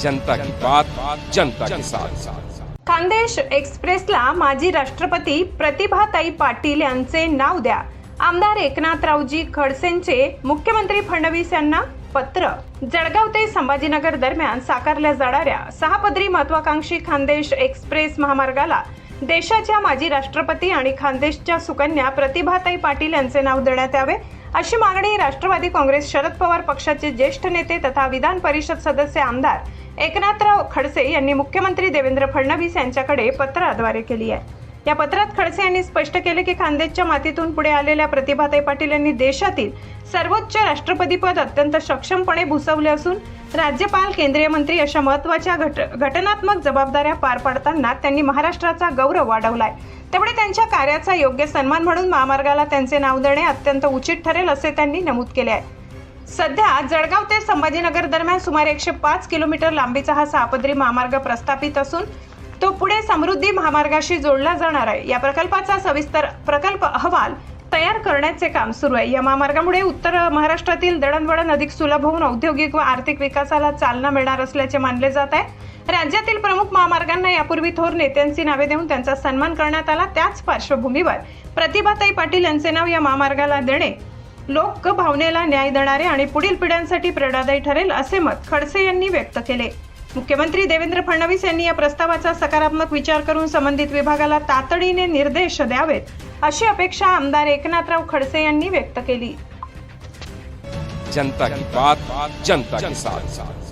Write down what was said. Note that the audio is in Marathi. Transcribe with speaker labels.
Speaker 1: जनता की बात, जनता के साथ।
Speaker 2: खानदेश एक्सप्रेसला माजी राष्ट्रपती प्रतिभाताई पाटील यांचे नाव द्या। आमदार एकनाथरावजी खडसेंचे मुख्यमंत्री फडणवीस यांना पत्र। जळगाव ते संभाजीनगर दरम्यान साकारल्या जाणाऱ्या 6 पदरी महत्त्वाकांक्षी खानदेश एक्सप्रेस महामार्गाला देशाच्या माजी राष्ट्रपती आणि खानदेशच्या सुकन्या प्रतिभाताई पाटील यांचे नाव देण्यात यावे, अशी मागणी राष्ट्रवादी काँग्रेस शरद पवार पक्षाचे ज्येष्ठ नेते तथा विधान परिषद सदस्य आमदार एकनाथराव खडसे यांनी मुख्यमंत्री देवेंद्र फडणवीस यांच्याकडे पत्राद्वारे केली आहे। या पत्रात खडसे यांनी स्पष्ट केले की खानदेशच्या मातीतून पुढे आलेल्या प्रतिभाताई पाटील यांनी देशातील सर्वोच्च राष्ट्रपतीपद अत्यंत सक्षमपणे भूषवले असून राज्यपाल, केंद्रीय मंत्री अशा महत्त्वाच्या घटनात्मक जबाबदाऱ्या पार पाडताना त्यांनी महाराष्ट्राचा गौरव वाढवलाय। त्यामुळे त्यांच्या कार्याचा योग्य सन्मान म्हणून महामार्गाला त्यांचे नाव देणे अत्यंत उचित ठरेल, असे त्यांनी नमूद केले आहे। सध्या जळगाव ते संभाजीनगर दरम्यान सुमारे 105 किलोमीटर लांबीचा हा 6 पदरी महामार्ग प्रस्थापित असून तो पुढे समृद्धी महामार्गाशी जोडला जाणार आहे। या प्रकल्पाचा सविस्तर प्रकल्प अहवाल तयार करण्याचे काम सुरू आहे। या महामार्गामुळे उत्तर महाराष्ट्रातील दळणवळण अधिक सुलभ होऊन औद्योगिक व आर्थिक विकासाला चालना मिळणार असल्याचे मानले जात आहे। राज्यातील प्रमुख महामार्गांना यापूर्वी थोर नेत्यांची नावे देऊन त्यांचा सन्मान करण्यात आला। त्याच पार्श्वभूमीवर प्रतिभाताई पाटील यांचे नाव या महामार्गाला देणे लोक भावनेला न्याय देणारे आणि पुढील पिढ्यांसाठी प्रेरणादायी ठरेल, असे मत खडसे यांनी व्यक्त केले। मुख्यमंत्री देवेंद्र फडणवीस यांनी या प्रस्तावाचा सकारात्मक विचार करून संबंधित विभागाला तातडीने निर्देश द्यावेत, अशी अपेक्षा आमदार एकनाथराव खडसे यांनी व्यक्त केली।
Speaker 1: जनता की बात, जनता के साथ।